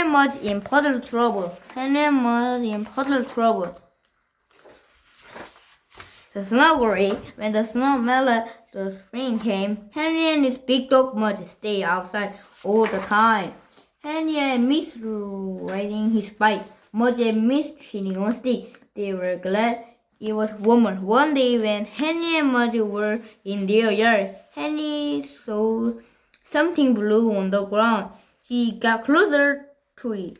and Mudge in puddle trouble. Henry and Mudge in puddle trouble. The snow grew. When the snow melted, the spring came. Henry and his big dog Mudge stayed outside all the time. Henry missed riding his bike. Mudge missed chewing on stick. They were glad it was warmer. One day when Henry and Mudge were in their yard, Henry saw something blue on the ground. He got closer to it.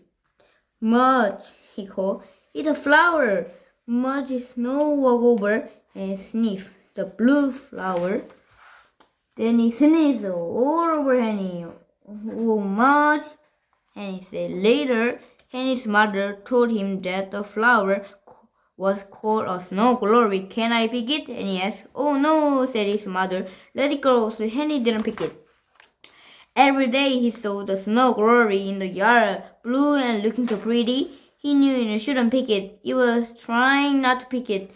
Mudge, he called. It's a flower. Mudge walked over and sniffed the blue flower. Then he sneezed all over Henry. Oh, Mudge, Henry said. Later, Henry's mother told him that the flower was called a snow glory. Can I pick it? And he asked. Oh no, said his mother. Let it grow. So Henry didn't pick it. Every day he saw the snow glory in the yard, blue and looking so pretty. He knew he shouldn't pick it. He was trying not to pick it,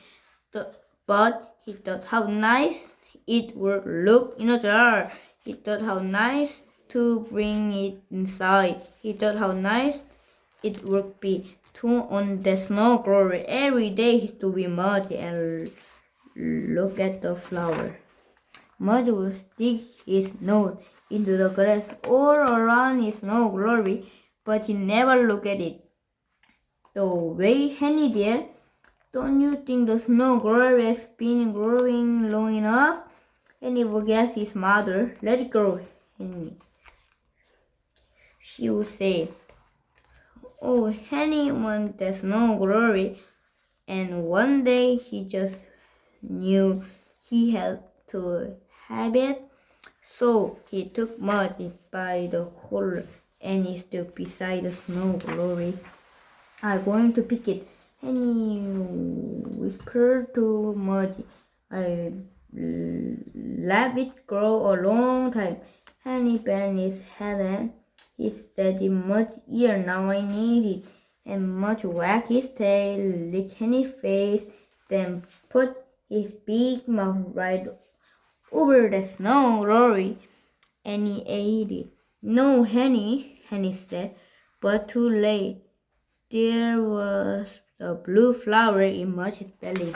but he thought how nice it would look in a jar. He thought how nice to bring it inside. He thought how nice it would be to on the snow glory. Every day he stood with Mudge and look at the flower. Mudge would stick his nose into the grass all around his snow glory, but he never looked at it the way Henry did. Don't you think the snow glory has been growing long enough? Henry would ask his mother. Let it grow, Henry. She would say, oh, Henry wants the snow glory. And one day he just knew he had to have it. So he took Mudge by the collar and he stood beside the snow glory. I'm going to pick it. Henry whispered to Mudge. I let it grow a long time. Henry bent his head and he said in Mudge's ear, now I need it. And Mudge wagged his tail, licked Henry's face, then put his big mouth right over the snow glory, and he ate it. No, Henry said, but too late. There was a blue flower in Mudge's belly.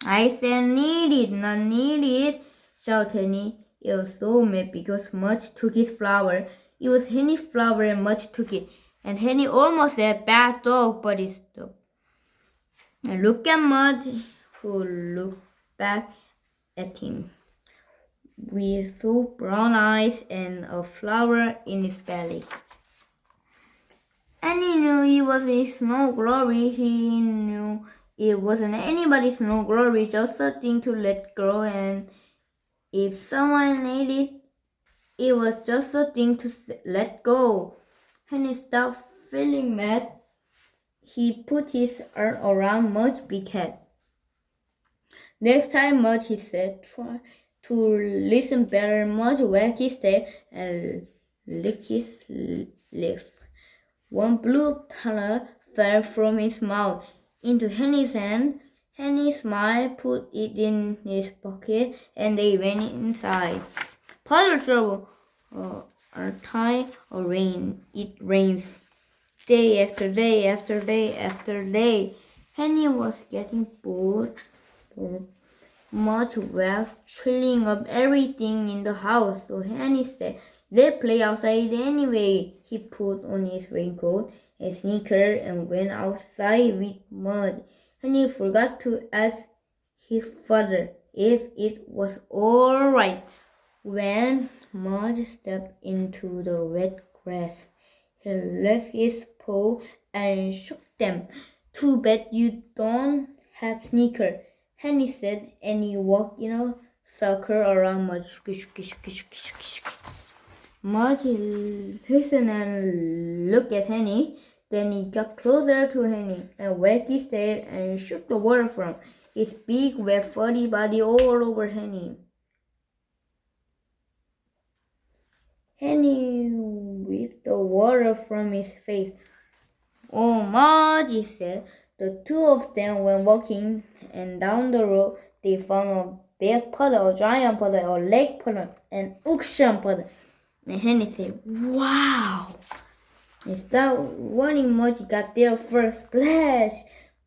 I said need it, not need it, shouted Henry. He was so mad because Mudge took his flower. It was Henry's flower and Mudge took it. And Henry almost said bad dog, but he stopped. And look at Mudge, who looked back at him with two brown eyes and a flower in his belly. And he knew it was a snow glory. He knew it wasn't anybody's snow glory, just a thing to let grow. And if someone ate it, it was just a thing to let go. Henry stopped feeling mad. He put his arm around Mudge's big head. Next time, Mudge, he said, try to listen better. Mudge wagged his tail and licked his lips. One blue puddle fell from his mouth into Henry's hand. Henry smiled, put it in his pocket, and they went inside. Puddle trouble. Our time of rain. It rains day after day after day after day. Henry was getting bored. Mudge was trilling up everything in the house, so Henry said, let's play outside anyway. He put on his raincoat and sneaker and went outside with Mudge. Henry forgot to ask his father if it was all right. When Mudge stepped into the wet grass, he left his paw and shook them. Too bad you don't have sneakers, Henry said, and he walked in a circle around Mudge. Mudge listened and looked at Henry. Then he got closer to Henry and wagged his tail and shook the water from his big, wet, furry body all over Henry. Henry whipped the water from his face. Oh, Mudge, he said. The two of them went walking, and down the road they found a big puddle, a giant puddle, a lake puddle, an ocean puddle. And Henry said, wow! Instead running, Mudge got there first. Splash!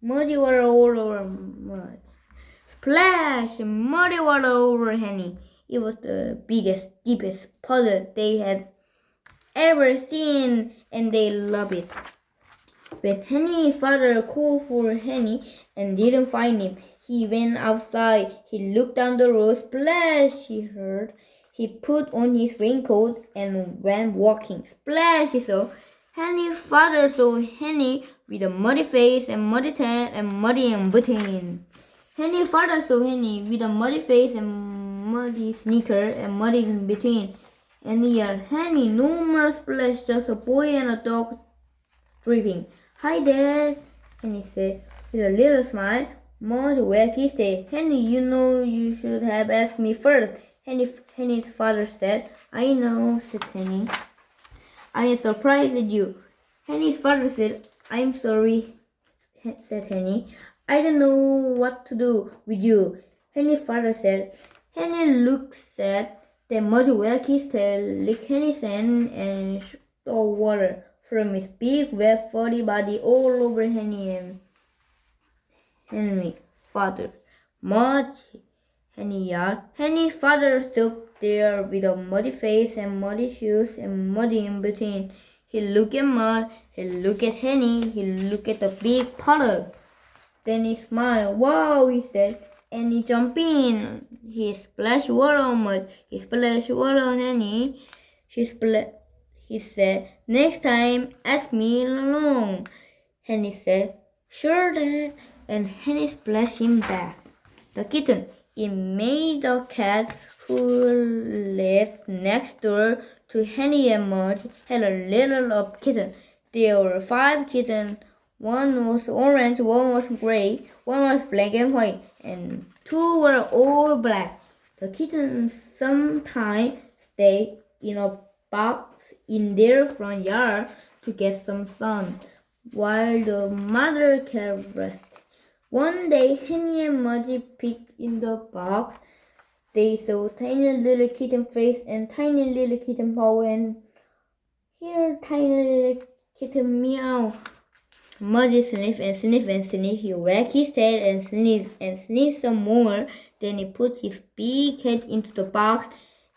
Muddy water all over Mudge. Splash! Muddy water over Henny. It was the biggest, deepest puddle they had ever seen, and they loved it. When Henny's father called for Henny and didn't find him, he went outside. He looked down the road. Splash! He heard. He put on his raincoat and went walking. Splash! He saw. Henny's father saw Henny with a muddy face and muddy tan and muddy in between. Henny's father saw Henny with a muddy face and muddy sneaker and muddy in between. And he yelled, Henny, no more splash, just a boy and a dog dripping. Hi, Dad, Henny said with a little smile. Mudge wagged his tail. Henny, you know you should have asked me first. Henny's father said. I know, said Henny. I am surprised at you. Henny's father said, I'm sorry, said Henny. I don't know what to do with you. Henny's father said. Henny looked sad. Then Mudge wagged his tail, licked Henny's hand, and shook the water from his big, wet, furry body all over Henny and Henry's father. Mudge, Henny yelled. Henny's father stood there with a muddy face and muddy shoes and muddy in between. He looked at Mudge, he looked at Henny, he looked at the big puddle. Then he smiled. Wow, he said, and he jumped in. He splashed water on Mudge. He splashed water on Henny. He said, next time, ask me along. Henny said, sure, Dad. And Henny splashed him back. The kitten, it made the cat who lived next door to Henny and Mudge, had a little kitten. There were 5 kittens. One was orange, one was gray, one was black and white, and 2 were all black. The kittens sometimes stayed in a box in their front yard to get some sun, while the mother cat rested. One day, Henny and Mudge peeked in the box. They saw tiny little kitten face and tiny little kitten paw and hear tiny little kitten meow. Mudge sniffed and sniffed and sniffed. He wagged his tail and sniffed some more. Then he put his big head into the box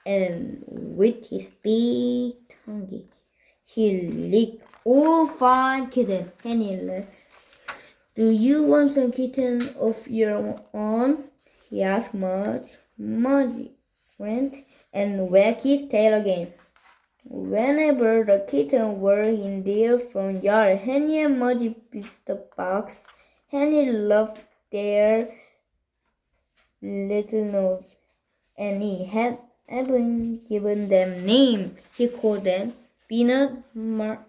and with his big tongue, he licked all 5 kittens. Henny laughed. Do you want some kitten of your own? He asked Mudge. Mudge went and wagged his tail again. Whenever the kittens were in their front yard, Henny and Mudge beat the box. Henny loved their little nose, and he had even given them names. He called them Peanut, Mar,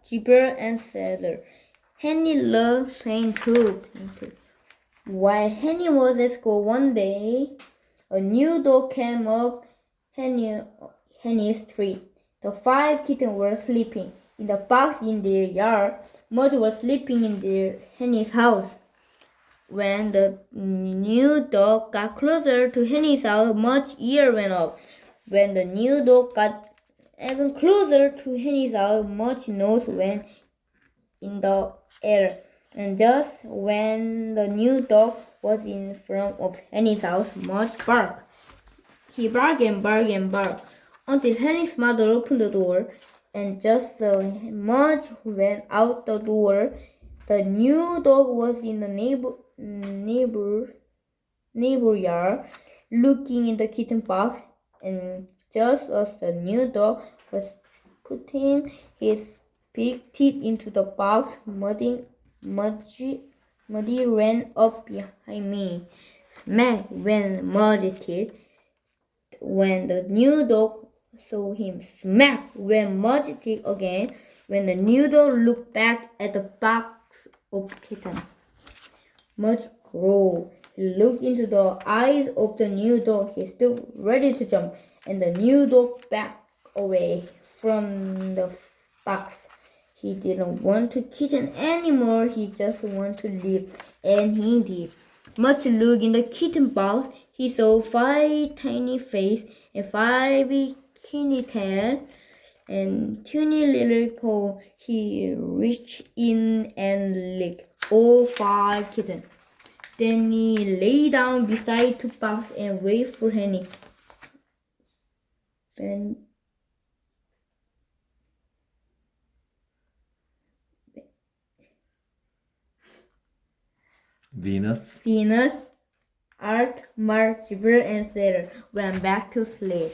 Chipper, and Cedar. Henny loved playing too. While Henny was at school one day, a new dog came up Henny's street. The 5 kittens were sleeping in the box in their yard. Mudge was sleeping in Henny's house. When the new dog got closer to Henny's house, Mudge's ear went up. When the new dog got even closer to Henny's house, Mudge's nose went in the air. And just when the new dog was in front of Henny's house, Mudge barked. He barked and barked and barked until Henny's mother opened the door, and just as Mudge went out the door, the new dog was in the neighbor yard, looking in the kitten box, and just as the new dog was putting his big teeth into the box, Muddy ran up behind me. Smack went Muddy's teeth. When the new dog saw him, smack went Muddy's teeth again. When the new dog looked back at the box of kittens, Mudge growled. He looked into the eyes of the new dog. He stood ready to jump, and the new dog backed away from the box. He didn't want to kitten anymore. He just wanted to live, and he did. Mudge looked in the kitten box. He saw 5 tiny faces and 5 bikini tails, and Tuny little paw, he reached in and licked all 5 kittens. Then he lay down beside the box and waited for Henny. Venus, Art, Mark, Jupiter, and Saturn went back to sleep.